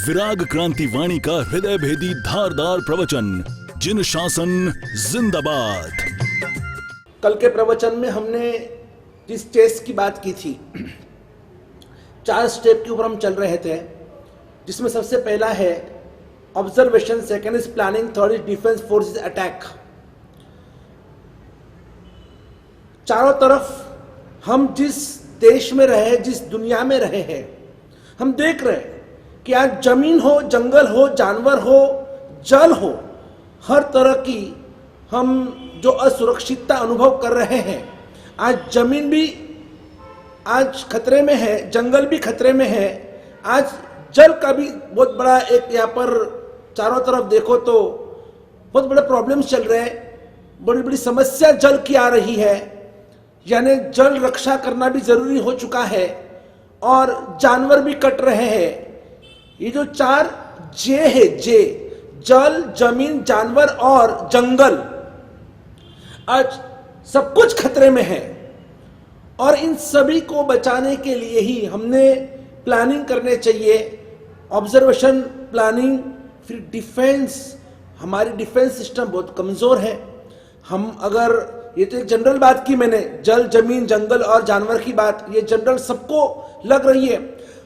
विराग क्रांति वाणी का हृदय भेदी धारदार प्रवचन, जिन शासन जिंदाबाद। कल के प्रवचन में हमने जिस स्टेज की बात की थी, 4 स्टेप के ऊपर हम चल रहे थे, जिसमें सबसे पहला है observation, second is planning, third is defence, fourth is attack. चारों तरफ हम जिस देश में रहे, जिस दुनिया में रहे हैं, हम देख रहे हैं कि आज जमीन हो, जंगल हो, जानवर हो, जल हो, हर तरह की हम जो असुरक्षितता अनुभव कर रहे हैं। आज जमीन भी आज खतरे में है, जंगल भी खतरे में है, आज जल का भी बहुत बड़ा एक यहाँ पर चारों तरफ देखो तो बहुत बड़े प्रॉब्लम्स चल रहे हैं। बड़ी बड़ी समस्या जल की आ रही है, यानी जल रक्षा करना भी जरूरी हो चुका है और जानवर भी कट रहे हैं। ये जो 4 जे है, जे, जल, जमीन, जानवर और जंगल, आज सब कुछ खतरे में है और इन सभी को बचाने के लिए ही हमने प्लानिंग करने चाहिए। ऑब्जर्वेशन, प्लानिंग, फिर डिफेंस। हमारी डिफेंस सिस्टम बहुत कमजोर है। हम अगर, ये तो एक जनरल बात की मैंने, जल, जमीन, जंगल और जानवर की बात, ये जनरल सबको लग रही है।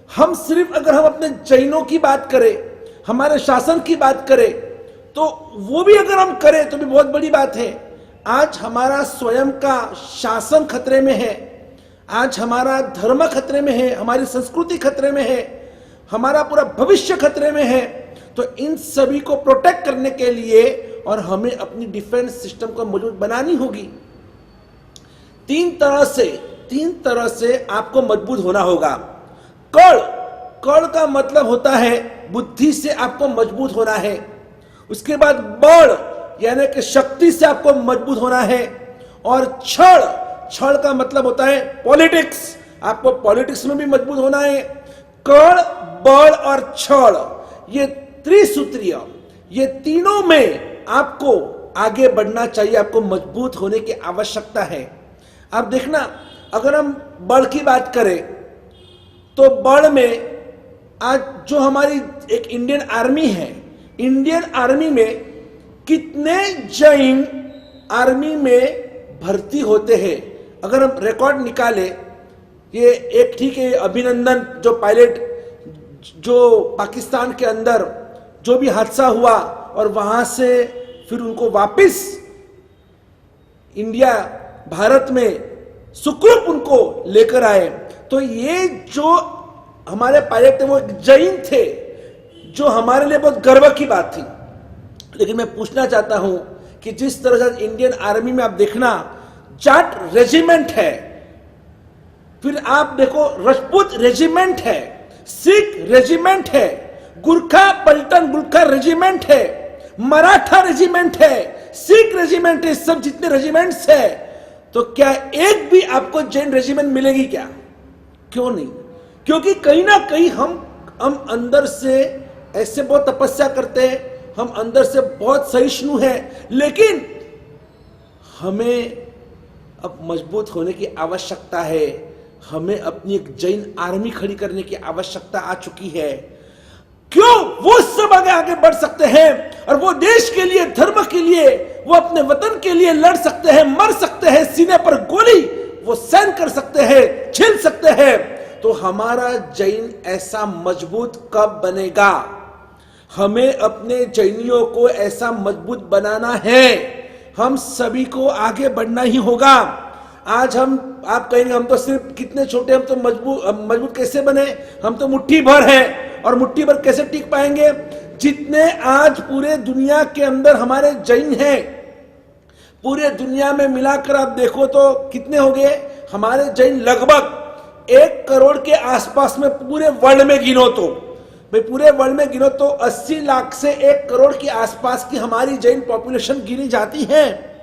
हम सिर्फ अगर हम अपने जैनों की बात करें, हमारे शासन की बात करें, तो वो भी अगर हम करें तो भी बहुत बड़ी बात है। आज हमारा स्वयं का शासन खतरे में है, आज हमारा धर्म खतरे में है, हमारी संस्कृति खतरे में है, हमारा पूरा भविष्य खतरे में है। तो इन सभी को प्रोटेक्ट करने के लिए और हमें अपनी डिफेंस सिस्टम को मजबूत बनानी होगी। 3 तरह से आपको मजबूत होना होगा। कड़ का मतलब होता है बुद्धि से आपको मजबूत होना है। उसके बाद बड़, यानी कि शक्ति से आपको मजबूत होना है। और छड़ का मतलब होता है पॉलिटिक्स, आपको पॉलिटिक्स में भी मजबूत होना है। कड़, बड़ और छड़, ये त्रिसूत्रीय, ये तीनों में आपको आगे बढ़ना चाहिए, आपको मजबूत होने की आवश्यकता है। अब देखना, अगर हम बड़ की बात करें तो बड़ में आज जो हमारी एक इंडियन आर्मी है, इंडियन आर्मी में कितने जैन आर्मी में भर्ती होते हैं, अगर हम रिकॉर्ड निकाले, ये एक ठीक है, अभिनंदन जो पायलट जो पाकिस्तान के अंदर जो भी हादसा हुआ और वहां से फिर उनको वापस इंडिया, भारत में सुखरूप उनको लेकर आए, तो ये जो हमारे पायलट थे वो जैन थे, जो हमारे लिए बहुत गर्व की बात थी। लेकिन मैं पूछना चाहता हूं कि जिस तरह से इंडियन आर्मी में आप देखना, जाट रेजिमेंट है, फिर आप देखो राजपूत रेजिमेंट है, सिख रेजिमेंट है, गुरखा पलटन गुरखा रेजिमेंट है, मराठा रेजिमेंट है, सिख रेजिमेंट है, सब जितने रेजिमेंट्स है, तो क्या एक भी आपको जैन रेजिमेंट मिलेगी क्या? क्यों नहीं? क्योंकि कहीं ना कहीं हम अंदर से ऐसे बहुत तपस्या करते हैं, हम अंदर से बहुत सहिष्णु हैं, लेकिन हमें अब मजबूत होने की आवश्यकता है। हमें अपनी एक जैन आर्मी खड़ी करने की आवश्यकता आ चुकी है। क्यों? वो सब आगे बढ़ सकते हैं और वो देश के लिए, धर्म के लिए, वो अपने वतन के लिए लड़ सकते हैं, मर सकते हैं, सीने पर गोली वो सहन कर सकते हैं, झेल सकते हैं। तो हमारा जैन ऐसा मजबूत कब बनेगा? हमें अपने जैनियों को ऐसा मजबूत बनाना है। हम सभी को आगे बढ़ना ही होगा। आज आप कहेंगे हम तो सिर्फ कितने छोटे, हम तो मजबूत कैसे बने? हम तो मुट्ठी भर हैं, और मुट्ठी भर कैसे टिक पाएंगे? जितने आज पूरे दुनिया के अंदर हमारे जैन हैं, पूरे दुनिया में मिलाकर आप देखो तो कितने हो गए हमारे जैन? लगभग 1 करोड़ के आसपास में पूरे वर्ल्ड में गिनो तो, भाई पूरे वर्ल्ड में गिनो तो 80 लाख से 1 करोड़ के आसपास की हमारी जैन पॉपुलेशन गिनी जाती है।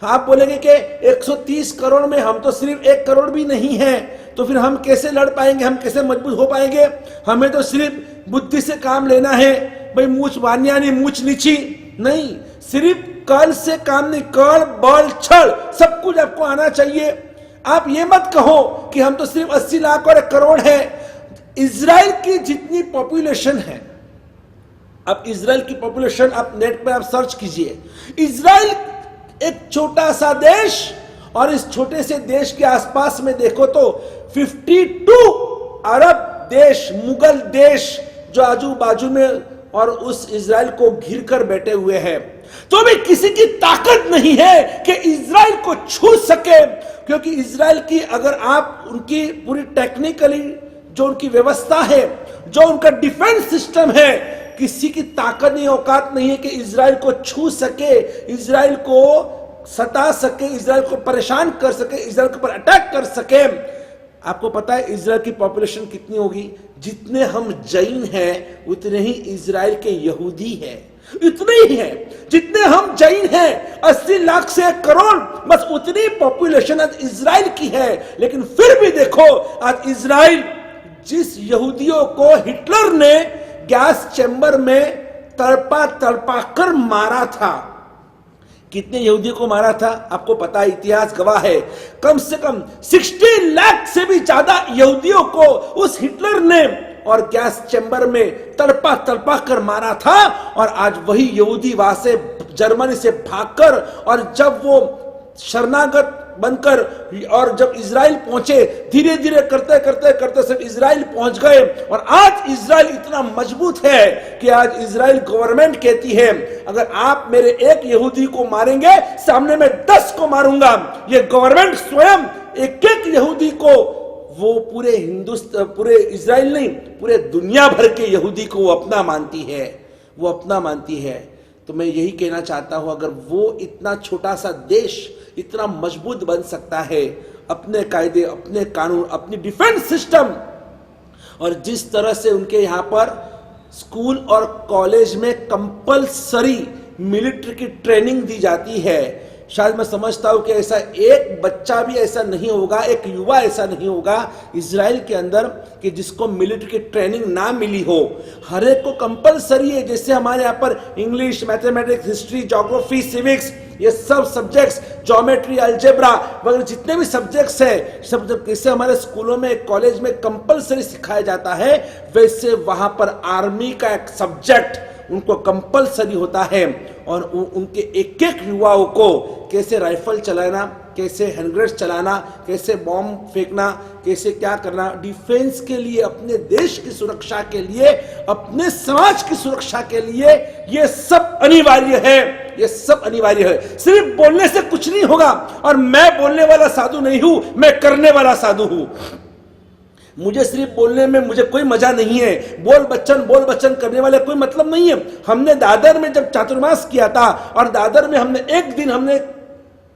आप बोलेंगे कि 130 करोड़ में हम तो सिर्फ 1 करोड़ भी नहीं है, तो फिर हम कैसे लड़ पाएंगे, हम कैसे मजबूत हो पाएंगे? हमें तो सिर्फ बुद्धि से काम लेना है, भाई मूछ बानिया नहीं, मूछ नीची नहीं, सिर्फ कल से काम नहीं, कड़, बल, छड़ सब कुछ आपको आना चाहिए। आप ये मत कहो कि हम तो सिर्फ 80 लाख और 1 करोड़ है। इजराइल की जितनी पॉपुलेशन है, अब इजराइल की पॉपुलेशन आप नेट पे आप सर्च कीजिए, इजराइल एक छोटा सा देश, और इस छोटे से देश के आसपास में देखो तो 52 अरब देश, मुगल देश जो आजू बाजू में और उस इजराइल को घिर कर बैठे हुए हैं। तो भी किसी की ताकत नहीं है कि इजराइल को छू सके, क्योंकि इजराइल की अगर आप उनकी पूरी टेक्निकली जो उनकी व्यवस्था है, जो उनका डिफेंस सिस्टम है, किसी की ताकत नहीं, औकात नहीं है कि इजराइल को छू सके, इजराइल को सता सके, इजराइल को परेशान कर सके, इजराइल के ऊपर अटैक कर सके। आपको पता है इजराइल की पॉपुलेशन कितनी होगी? जितने हम जैन हैं उतने ही इजराइल के यहूदी हैं, इतने ही हैं। जितने हम जैन हैं 80 लाख से 1 करोड़, बस उतनी पॉपुलेशन आज इजराइल की है। लेकिन फिर भी देखो आज इजराइल, जिस यहूदियों को हिटलर ने गैस चैम्बर में तड़पा तड़पा कर मारा था, कितने यहूदियों को मारा था आपको पता है, इतिहास गवाह है। कम से कम 60 लाख से भी ज्यादा यहूदियों को उस हिटलर ने और गैस चैम्बर में तड़पा तड़पा कर मारा था। और आज वही यहूदी वहां से जर्मनी से भागकर, और जब वो शरणागत बनकर और जब इजराइल पहुंचे, धीरे धीरे करते करते करते सब इजराइल पहुंच गए। और आज इजराइल इतना मजबूत है कि आज इजराइल गवर्नमेंट कहती है अगर आप मेरे एक यहूदी को मारेंगे, सामने में 10 को मारूंगा। ये गवर्नमेंट स्वयं एक एक यहूदी को, वो पूरे हिंदुस्तान, पूरे इजराइल नहीं, पूरे दुनिया भर के यहूदी को वो अपना मानती है, वो अपना मानती है। तो मैं यही कहना चाहता हूं, अगर वो इतना छोटा सा देश इतना मजबूत बन सकता है, अपने कायदे, अपने कानून, अपनी डिफेंस सिस्टम, और जिस तरह से उनके यहां पर स्कूल और कॉलेज में कंपलसरी मिलिट्री की ट्रेनिंग दी जाती है, शायद मैं समझता हूं कि ऐसा एक बच्चा भी ऐसा नहीं होगा, एक युवा ऐसा नहीं होगा इजराइल के अंदर कि जिसको मिलिट्री की ट्रेनिंग ना मिली हो। हर एक को कंपलसरी है। जैसे हमारे यहाँ पर English, mathematics, history, geography, civics, ये सब सब्जेक्ट्स, ज्योमेट्री, अलजेब्रा वगैरह जितने भी सब्जेक्ट्स हैं, सब जब कैसे हमारे स्कूलों में, कॉलेज में कंपलसरी सिखाया जाता है, वैसे वहां पर आर्मी का एक सब्जेक्ट उनको कंपलसरी होता है। और उनके एक एक युवाओं को कैसे राइफल चलाना, कैसे हैंड ग्रेनेड चलाना, कैसे बॉम्ब फेंकना, कैसे क्या करना, डिफेंस के लिए, अपने देश की सुरक्षा के लिए, अपने समाज की सुरक्षा के लिए, ये सब अनिवार्य है, ये सब अनिवार्य है। सिर्फ बोलने से कुछ नहीं होगा। और मैं बोलने वाला साधु नहीं हूं, मैं करने वाला साधु हूं। मुझे सिर्फ बोलने में मुझे कोई मजा नहीं है, बोल बच्चन करने वाले कोई मतलब नहीं है। हमने दादर में जब चातुर्मास किया था, और दादर में हमने एक दिन हमने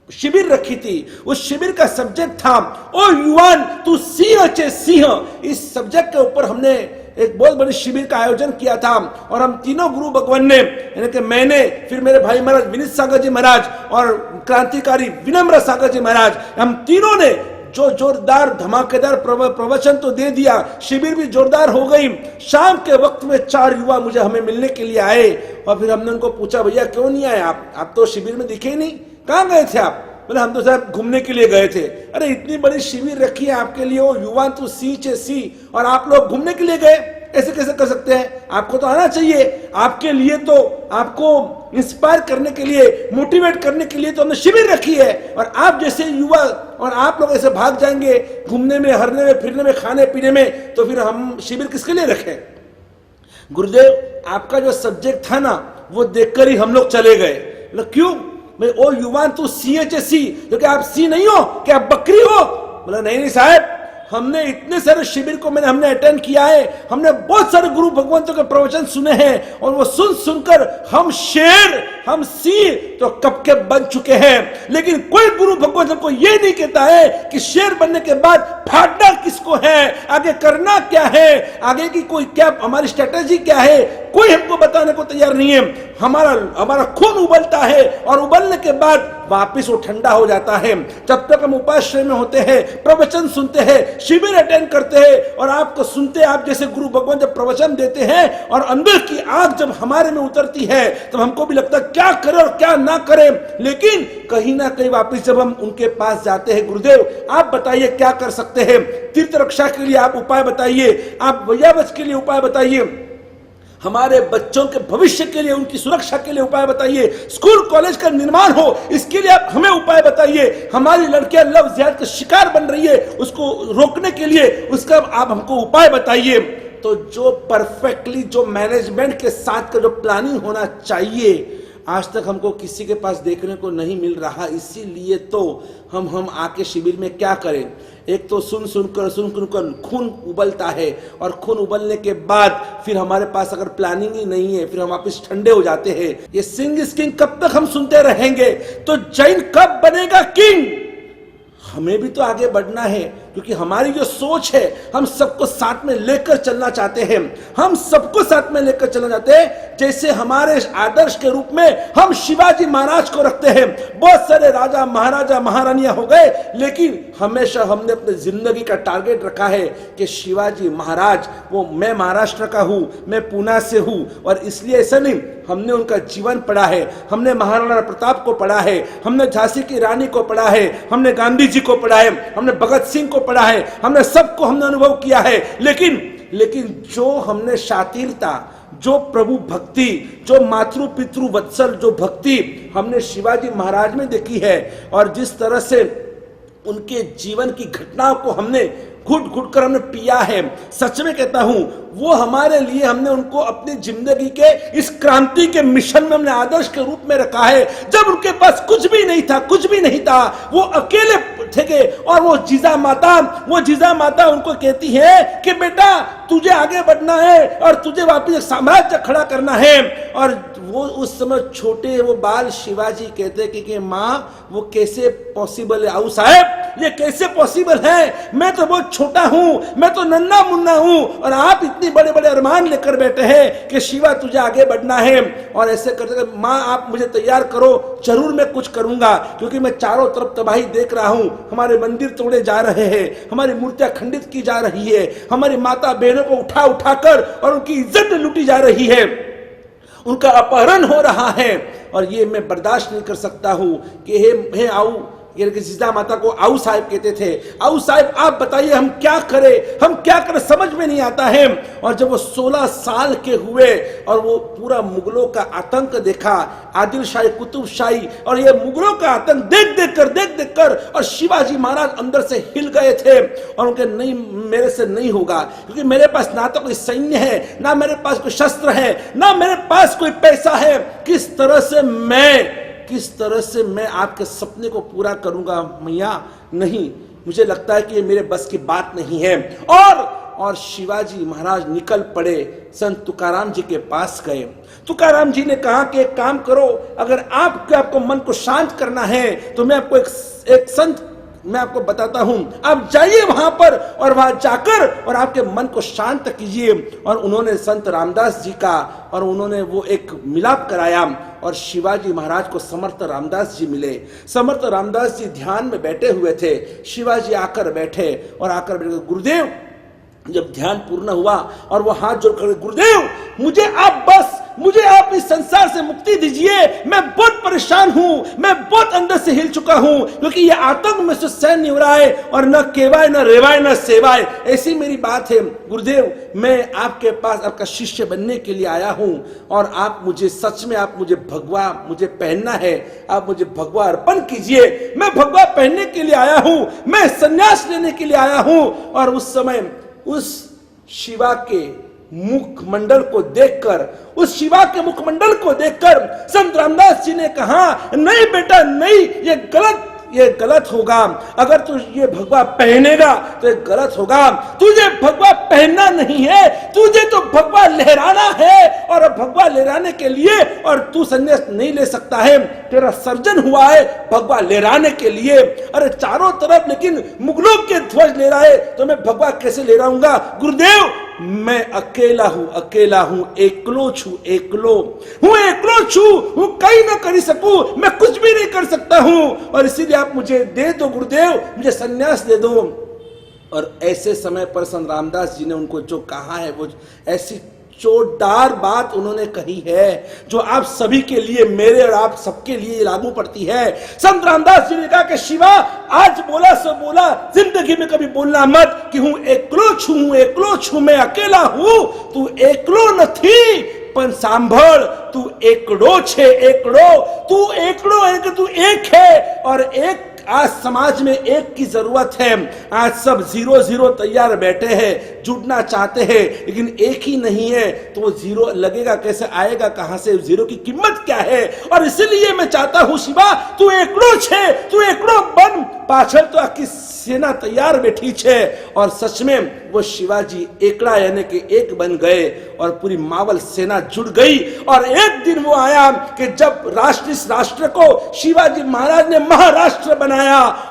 शिविर रखी थी, उस शिविर का सब्जेक्ट था ओ युवान तू सिंह चे सिंह। इस सब्जेक्ट के ऊपर हमने एक बहुत बड़ी शिविर का आयोजन किया था। और हम तीनों गुरु भगवान ने, यानी कि मैंने, फिर मेरे भाई महाराज विनीत सागर जी महाराज और क्रांतिकारी विनम्र सागर जी महाराज, हम तीनों ने जो जोरदार धमाकेदार प्रवचन तो दे दिया, शिविर भी जोरदार हो गई। शाम के वक्त में 4 युवा मुझे हमें मिलने के लिए आए, और फिर हमने उनको पूछा भैया क्यों नहीं आए आप तो शिविर में दिखे ही नहीं, कहाँ गए थे आप? बोले हम तो साहब घूमने के लिए गए थे। अरे इतनी बड़ी शिविर रखी है आपके लिए, वो युवा तो सी, और आप लोग घूमने के लिए गए, ऐसे कैसे कर सकते हैं? आपको तो आना चाहिए। आपके लिए तो, आपको इंस्पायर करने के लिए, मोटिवेट करने के लिए तो हमने शिविर रखी है, और आप जैसे युवा और आप लोग ऐसे भाग जाएंगे घूमने में, हरने में, फिरने में, खाने पीने में, तो फिर हम शिविर किसके लिए रखें? गुरुदेव आपका जो सब्जेक्ट था ना, वो देखकर ही हम लोग चले गए। क्यों? मैं ओ युवान तू सी, क्योंकि आप सी नहीं हो, क्या आप बकरी हो? बोला नहीं साहब, हमने इतने सारे शिविर को हमने अटेंड किया है, हमने बहुत सारे गुरु भगवंतों के प्रवचन सुने हैं, और वो सुनकर हम शेर, हम सी तो कब के बन चुके हैं। लेकिन कोई गुरु भगवंत को ये नहीं कहता है कि शेर बनने के बाद फाड़ना किसको है, आगे करना क्या है, आगे की कोई क्या हमारी स्ट्रेटेजी क्या है, कोई हमको बताने को तैयार नहीं है। हमारा खून उबलता है, और उबलने के बाद वापिस वो ठंडा हो जाता है। जब तक हम उपाश्रय में होते हैं, प्रवचन सुनते हैं, शिविर अटेंड करते हैं, और आपको सुनते, आप जैसे गुरु भगवान जब प्रवचन देते हैं और अंदर की आग जब हमारे में उतरती है, तब हमको भी लगता है क्या करें और क्या ना करें। लेकिन कहीं ना कहीं वापिस जब हम उनके पास जाते हैं, गुरुदेव आप बताइए क्या कर सकते हैं, तीर्थ रक्षा के लिए आप उपाय बताइए, आप वैयावच के लिए उपाय बताइए, हमारे बच्चों के भविष्य के लिए, उनकी सुरक्षा के लिए उपाय बताइए। स्कूल कॉलेज का निर्माण हो, इसके लिए आप हमें उपाय बताइए। हमारी लड़कियां लव जिहाद का शिकार बन रही है, उसको रोकने के लिए उसका आप हमको उपाय बताइए। तो जो परफेक्टली, जो मैनेजमेंट के साथ का जो प्लानिंग होना चाहिए, आज तक हमको किसी के पास देखने को नहीं मिल रहा। इसीलिए तो हम आके शिविर में क्या करें, एक तो सुन कर खून उबलता है, और खून उबलने के बाद फिर हमारे पास अगर प्लानिंग ही नहीं है, फिर हम वापस ठंडे हो जाते हैं। ये सिंह इज किंग कब तक हम सुनते रहेंगे? तो जैन कब बनेगा किंग? हमें भी तो आगे बढ़ना है, क्योंकि हमारी जो सोच है, हम सबको साथ में लेकर चलना चाहते हैं। हम सबको साथ में लेकर चलना चाहते हैं। जैसे हमारे आदर्श के रूप में हम शिवाजी महाराज को रखते हैं। बहुत सारे राजा महाराजा महारानियां हो गए, लेकिन हमेशा हमने अपने जिंदगी का टारगेट रखा है कि शिवाजी महाराज, वो मैं महाराष्ट्र का हूं, मैं पूना से हूं, और इसलिए ऐसा नहीं, हमने उनका जीवन पढ़ा है, हमने महाराणा प्रताप को पढ़ा है, हमने झांसी की रानी को पढ़ा है, हमने गांधी जी को पढ़ा है, हमने भगत सिंह को पढ़ा है, हमने सबको हमने अनुभव किया है। लेकिन जो हमने शातिरता, जो प्रभु भक्ति, जो मातृ पितृ वत्सल जो भक्ति हमने शिवाजी महाराज में देखी है, और जिस तरह से उनके जीवन की घटनाओं को हमने घुट घुट कर हमने पिया है, सच में कहता हूं, वो हमारे लिए, हमने उनको अपनी जिंदगी के इस क्रांति के मिशन में हमने आदर्श के रूप में रखा है। जब उनके पास कुछ भी नहीं था, वो अकेले थे, और वो जीजा माता उनको कहती है कि बेटा तुझे आगे बढ़ना है और तुझे वापस एक साम्राज्य खड़ा करना है। और वो उस समय छोटे वो बाल शिवाजी कहते कि माँ, वो कैसे पॉसिबल है? आऊ साहब, ये कैसे पॉसिबल है? मैं तो बहुत छोटा हूं, मैं तो नन्ना मुन्ना हूं, और आप इतनी बड़े बड़े अरमान लेकर बैठे हैं कि शिवा तुझे आगे बढ़ना है। और ऐसे करते, माँ आप मुझे तैयार करो, जरूर मैं कुछ करूंगा, क्योंकि मैं चारों तरफ तबाही देख रहा हूं। हमारे मंदिर तोड़े जा रहे हैं, हमारी मूर्तियां खंडित की जा रही है, हमारी माता बहनों को उठा कर और उनकी इज्जत लूटी जा रही है, उनका अपहरण हो रहा है, और ये मैं बर्दाश्त नहीं कर सकता हूं कि हे आऊ, सीता माता को आऊ साहिब कहते थे, आऊ साहिब आप बताइए हम क्या करें, समझ में नहीं आता है। और जब वो 16 साल के हुए और वो पूरा मुगलों का आतंक देखा, आदिल शाही, कुतुब शाही, और ये मुगलों का आतंक देख कर और शिवाजी महाराज अंदर से हिल गए थे, और उनके नहीं, मेरे से नहीं होगा, क्योंकि मेरे पास ना तो कोई सैन्य है, ना मेरे पास कोई शस्त्र है, ना मेरे पास कोई पैसा है। किस तरह से मैं आपके सपने को पूरा करूंगा मैया? नहीं, मुझे लगता है कि ये मेरे बस की बात नहीं है। और शिवाजी महाराज निकल पड़े, संत तुकाराम जी के पास गए। तुकाराम जी ने कहा कि एक काम करो, अगर आपको मन को शांत करना है तो मैं आपको एक संत मैं आपको बताता हूं, आप जाइए वहां पर, और वहां जाकर और आपके मन को शांत कीजिए। और उन्होंने संत रामदास जी का, और उन्होंने वो एक मिलाप कराया, और शिवाजी महाराज को समर्थ रामदास जी मिले। समर्थ रामदास जी ध्यान में बैठे हुए थे, शिवाजी आकर बैठे, गुरुदेव, जब ध्यान पूर्ण हुआ और वो हाथ जोड़कर, गुरुदेव मुझे आप इस संसार से मुक्ति दीजिए, मैं बहुत परेशान हूं, मैं बहुत अंदर से हिल चुका हूं, क्योंकि ये आतंक में से सहन नहीं हो रहा है, और न केवाय न रेवाय न सेवाय, ऐसी मेरी बात है। गुरुदेव, मैं आपके पास आपका शिष्य बनने के लिए आया हूं, और आप मुझे सच में, आप मुझे भगवा मुझे पहनना है, आप मुझे भगवा अर्पण कीजिए। मैं भगवा पहनने के लिए आया हूं, मैं संन्यास लेने के लिए आया हूं। और उस समय उस शिवा के मुखमंडल को देखकर संत रामदास जी ने कहा, नहीं बेटा नहीं, ये गलत होगा। अगर तू ये भगवा पहनेगा तो ये गलत होगा। तुझे भगवा पहनना नहीं है, तुझे तो भगवा लहराना है, और भगवा लहराने के लिए, और तू संन्यास नहीं ले सकता है, तेरा सर्जन हुआ है भगवा लहराने के लिए। अरे चारों तरफ लेकिन मुगलों के ध्वज लहरा है, तो मैं भगवा कैसे लहराऊंगा? गुरुदेव, मैं अकेला हूं, एकलो छू, कहीं ना कर सकूं, मैं कुछ भी नहीं कर सकता हूं, और इसीलिए आप मुझे दे दो गुरुदेव, मुझे संन्यास दे दो। और ऐसे समय पर संत रामदास जी ने उनको जो कहा है, वो ऐसी चोटदार बात उन्होंने कही है, जो आप सभी के लिए, मेरे और आप सबके लिए लागू पड़ती है। संत रामदास जी ने कहा कि शिवा, आज बोला सो बोला, जिंदगी में कभी बोलना मत कि हूं एकलो छू, मैं अकेला हूं। तू एकलो न थी, पण सांभळ, तू एकड़ो छे एकड़ो, तू एकड़ो है कि तू एक है, और एक आज समाज में एक की जरूरत है। आज सब 0-0 तैयार बैठे हैं, जुड़ना चाहते हैं, लेकिन एक ही नहीं है, तो वो 0 लगेगा कैसे, आएगा कहां से, 0 की कीमत क्या है। और इसलिए मैं चाहता हूं शिवा, तू एकड़ो छे, तू एकड़ो बन, पाछळ तो आखी सेना तैयार बैठी छे। और सच में वो शिवाजी एकड़ा यानी कि एक बन गए और पूरी मावल सेना जुड़ गई। और एक दिन वो आया कि जब इस राष्ट्र को शिवाजी महाराज ने महाराष्ट्र बनाया,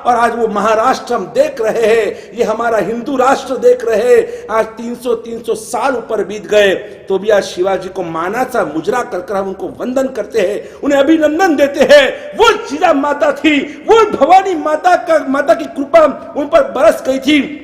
और आज वो महाराष्ट्र हम देख रहे हैं, ये हमारा हिंदू राष्ट्र देख रहे हैं। आज 300 साल ऊपर बीत गए, तो भी आज शिवाजी को मानाचा मुजरा कर हम उनको वंदन करते हैं, उन्हें अभिनंदन देते हैं। वो जिजा माता थी, वो भवानी माता की कृपा उन पर बरस गई थी।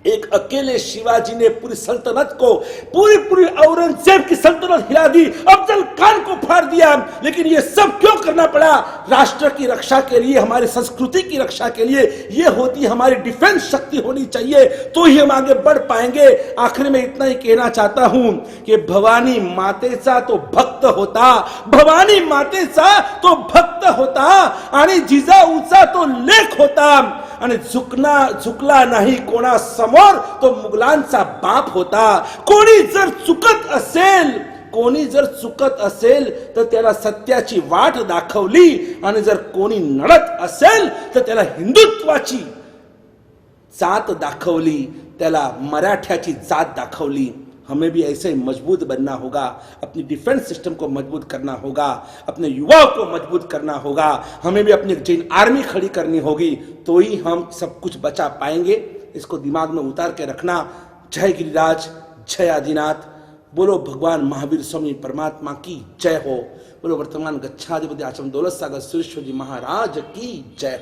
एक अकेले शिवाजी ने पूरी सल्तनत को, पूरी औरंगजेब की सल्तनत हिला दी, अफजल खान को फाड़ दिया। लेकिन ये सब क्यों करना पड़ा? राष्ट्र की रक्षा के लिए, हमारी संस्कृति की रक्षा के लिए। ये होती हमारी डिफेंस शक्ति होनी चाहिए, तो ही हम आगे बढ़ पाएंगे। आखिर में इतना ही कहना चाहता हूं कि भवानी मातेचा तो भक्त होता, भवानी मातेचा तो भक्त होता, आणि जिजाऊचा तो लेख होता, आणि झुकला नाही कोणा समोर तो मुघलांचा बाप होता। कोणी जर चुकत असेल तर त्याला सत्याची वाट दाखवली, आणि जर कोणी नडत असेल तर त्याला हिंदुत्वाची जात दाखवली, त्याला मराठ्याची जात दाखवली। हमें भी ऐसे ही मजबूत बनना होगा, अपनी डिफेंस सिस्टम को मजबूत करना होगा, अपने युवाओं को मजबूत करना होगा, हमें भी अपनी जैन आर्मी खड़ी करनी होगी, तो ही हम सब कुछ बचा पाएंगे। इसको दिमाग में उतार के रखना। जय गिरिराज, जय आदिनाथ, बोलो भगवान महावीर स्वामी परमात्मा की जय हो, बोलो वर्तमान गच्छाधिपति आश्रम दौलत सागर सुरेश्वर जी महाराज की जय हो।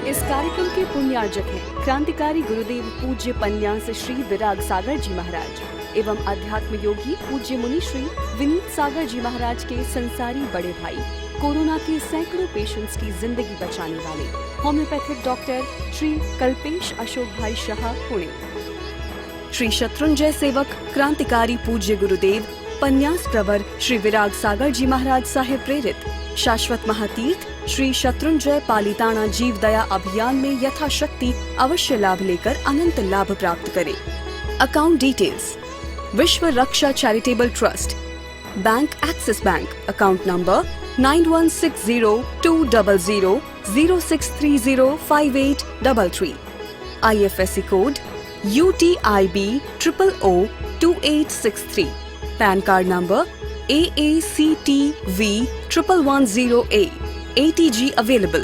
इस कार्यक्रम के पुण्यार्जक हैं क्रांतिकारी गुरुदेव पूज्य पन्यास श्री विराग सागर जी महाराज एवं अध्यात्म योगी पूज्य मुनि श्री विनीत सागर जी महाराज के संसारी बड़े भाई, कोरोना के सैकड़ों पेशेंट्स की जिंदगी बचाने वाले होम्योपैथिक डॉक्टर श्री कल्पेश अशोक भाई शाह पुणे। श्री शत्रुंजय सेवक क्रांतिकारी पूज्य गुरुदेव पन्यास प्रवर श्री विराग सागर जी महाराज साहेब प्रेरित शाश्वत महातीर्थ श्री शत्रुंजय पालिताना जीव दया अभियान में यथाशक्ति अवश्य लाभ लेकर अनंत लाभ प्राप्त करें। Account details: Vishwa Raksha charitable trust, bank Axis bank, account number 91600006305833, IFSC code UTIB 0002863, PAN card number AACTV 1110A, ATG available।